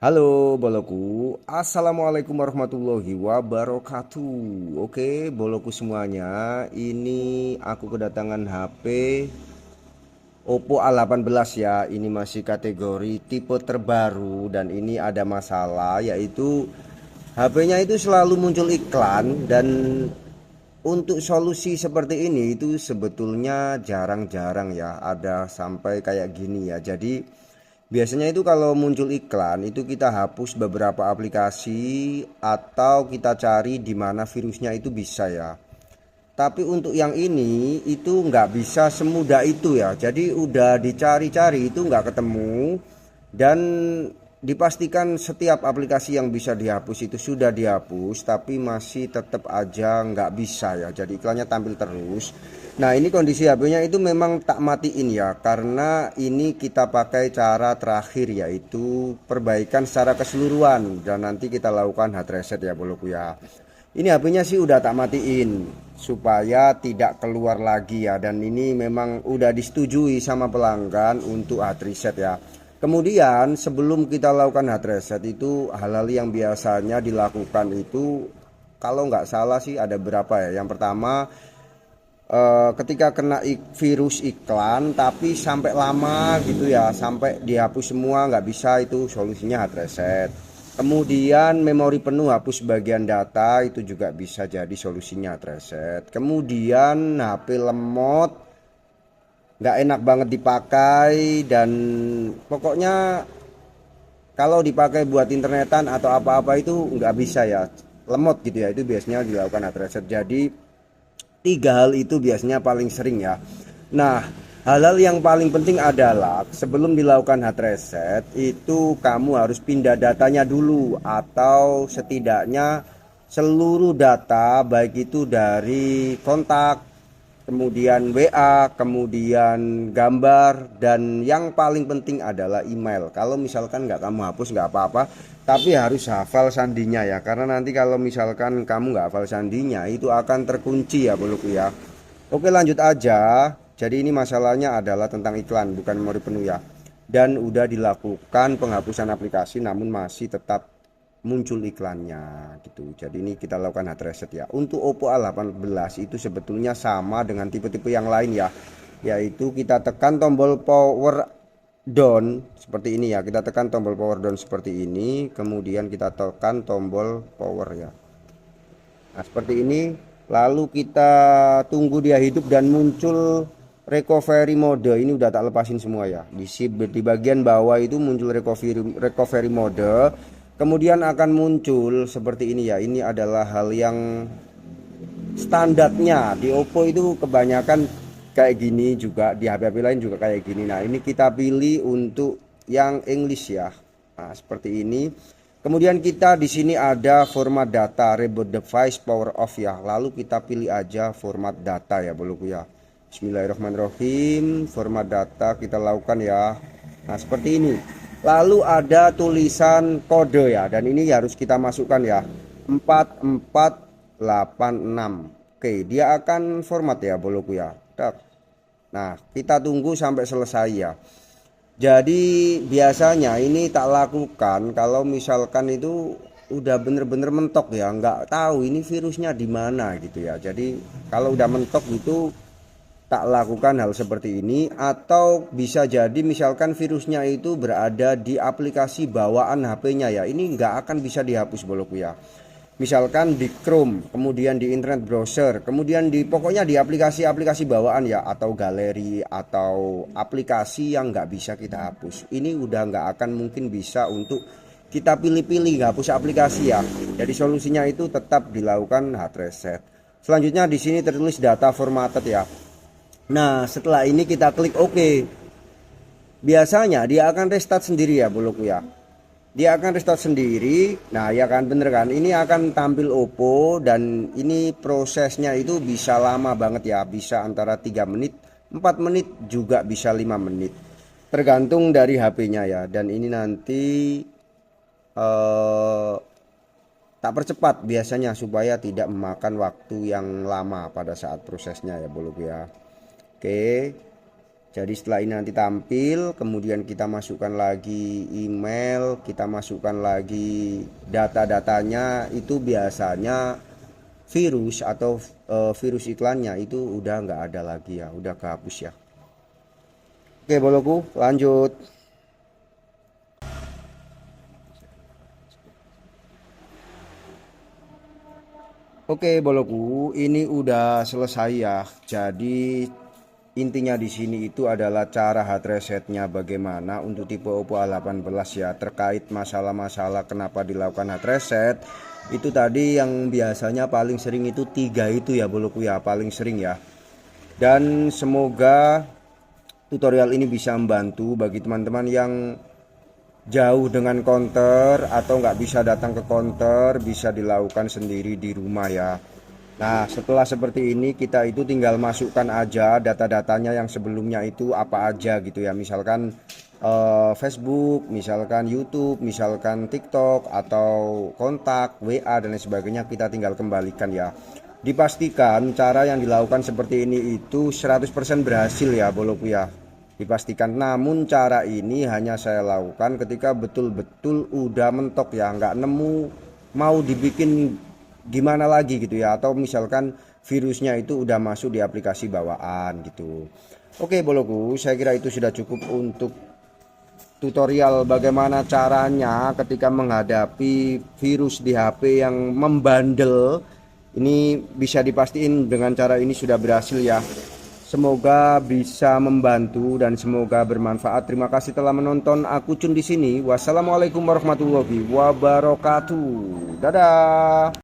Halo boloku, assalamualaikum warahmatullahi wabarakatuh. Oke boloku semuanya, ini aku kedatangan HP Oppo A18 ya. Ini masih kategori tipe terbaru dan ini ada masalah, yaitu HP-nya itu selalu muncul iklan. Dan untuk solusi seperti ini itu sebetulnya jarang-jarang ya ada sampai kayak gini ya. Jadi biasanya itu kalau muncul iklan itu kita hapus beberapa aplikasi atau kita cari di mana virusnya itu bisa ya. Tapi untuk yang ini itu nggak bisa semudah itu ya. Jadi udah dicari-cari itu nggak ketemu. Dan dipastikan setiap aplikasi yang bisa dihapus itu sudah dihapus, tapi masih tetap aja nggak bisa ya. Jadi iklannya tampil terus. Nah ini kondisi HP-nya itu memang tak matiin ya, karena ini kita pakai cara terakhir, yaitu perbaikan secara keseluruhan. Dan nanti kita lakukan hard reset ya boloku ya. Ini HP-nya sih udah tak matiin supaya tidak keluar lagi ya. Dan ini memang udah disetujui sama pelanggan untuk hard reset ya. Kemudian sebelum kita lakukan hard reset itu hal-hal yang biasanya dilakukan itu, kalau nggak salah sih ada berapa ya. Yang pertama, ketika kena virus iklan tapi sampai lama gitu ya, sampai dihapus semua nggak bisa, itu solusinya hard reset. Kemudian memori penuh hapus bagian data, itu juga bisa jadi solusinya hard reset. Kemudian HP lemot, nggak enak banget dipakai, dan pokoknya kalau dipakai buat internetan atau apa-apa itu nggak bisa ya, lemot gitu ya. Itu biasanya dilakukan hard reset. Jadi tiga hal itu biasanya paling sering ya. Nah, hal-hal yang paling penting adalah sebelum dilakukan hard reset itu kamu harus pindah datanya dulu, atau setidaknya seluruh data, baik itu dari kontak, kemudian WA, kemudian gambar, dan yang paling penting adalah email. Kalau misalkan nggak kamu hapus nggak apa-apa, tapi harus hafal sandinya ya, karena nanti kalau misalkan kamu nggak hafal sandinya itu akan terkunci ya boloku ya. Oke lanjut aja. Jadi ini masalahnya adalah tentang iklan, bukan memori penuh ya. Dan udah dilakukan penghapusan aplikasi namun masih tetap muncul iklannya gitu. Jadi ini kita lakukan hard reset ya. Untuk Oppo A18 itu sebetulnya sama dengan tipe-tipe yang lain ya, yaitu kita tekan tombol power down seperti ini ya. Kita tekan tombol power down seperti ini, kemudian kita tekan tombol power ya. Nah seperti ini, lalu kita tunggu dia hidup dan muncul recovery mode. Ini udah tak lepasin semua ya. Di bagian bawah itu muncul recovery mode. Kemudian akan muncul seperti ini ya. Ini adalah hal yang standarnya di Oppo itu, kebanyakan kayak gini, juga di HP-HP lain juga kayak gini. Nah ini kita pilih untuk yang English ya. Nah seperti ini. Kemudian kita di sini ada format data, reboot device, power off ya. Lalu kita pilih aja format data ya boloku ya. Bismillahirrahmanirrahim. Format data kita lakukan ya. Nah seperti ini. Lalu ada tulisan kode ya, dan ini harus kita masukkan ya, 4486. Oke, dia akan format ya boloku ya. Nah kita tunggu sampai selesai ya. Jadi biasanya ini tak lakukan kalau misalkan itu udah bener-bener mentok ya, nggak tahu ini virusnya di mana gitu ya. Jadi kalau udah mentok itu tak lakukan hal seperti ini. Atau bisa jadi misalkan virusnya itu berada di aplikasi bawaan HP-nya ya, ini nggak akan bisa dihapus boloku ya. Misalkan di Chrome, kemudian di internet browser, kemudian di pokoknya di aplikasi-aplikasi bawaan ya, atau galeri, atau aplikasi yang nggak bisa kita hapus, ini udah nggak akan mungkin bisa untuk kita pilih-pilih hapus aplikasi ya. Jadi solusinya itu tetap dilakukan hard reset. Selanjutnya di sini tertulis data formatted ya. Nah setelah ini kita klik OK. Biasanya dia akan restart sendiri ya boloku ya. Dia akan restart sendiri. Nah ya kan, bener kan, ini akan tampil Oppo. Dan ini prosesnya itu bisa lama banget ya, bisa antara 3 menit, 4 menit, juga bisa 5 menit, tergantung dari HP-nya ya. Dan ini nanti tak percepat biasanya supaya tidak memakan waktu yang lama pada saat prosesnya ya boloku ya. Oke. Jadi setelah ini nanti tampil, kemudian kita masukkan lagi email, kita masukkan lagi data-datanya, itu biasanya virus atau virus iklannya itu udah nggak ada lagi ya, udah kehapus ya. Oke boloku, lanjut. Oke boloku, ini udah selesai ya. Jadi intinya di sini itu adalah cara hard resetnya bagaimana untuk tipe Oppo A18 ya. Terkait masalah-masalah kenapa dilakukan hard reset, itu tadi yang biasanya paling sering itu 3 itu ya boloku ya, paling sering ya. Dan semoga tutorial ini bisa membantu bagi teman-teman yang jauh dengan counter atau nggak bisa datang ke counter, bisa dilakukan sendiri di rumah ya. Nah setelah seperti ini kita itu tinggal masukkan aja data-datanya yang sebelumnya itu apa aja gitu ya. Misalkan Facebook, misalkan YouTube, misalkan TikTok atau kontak, WA dan lain sebagainya, kita tinggal kembalikan ya. Dipastikan cara yang dilakukan seperti ini itu 100% berhasil ya boloku ya, dipastikan. Namun cara ini hanya saya lakukan ketika betul-betul udah mentok ya, nggak nemu mau dibikin gimana lagi gitu ya, atau misalkan virusnya itu udah masuk di aplikasi bawaan gitu. Oke boloku, saya kira itu sudah cukup untuk tutorial bagaimana caranya ketika menghadapi virus di HP yang membandel. Ini bisa dipastiin dengan cara ini sudah berhasil ya. Semoga bisa membantu dan semoga bermanfaat. Terima kasih telah menonton. Aku Cun di sini. Wassalamualaikum warahmatullahi wabarakatuh. Dadah.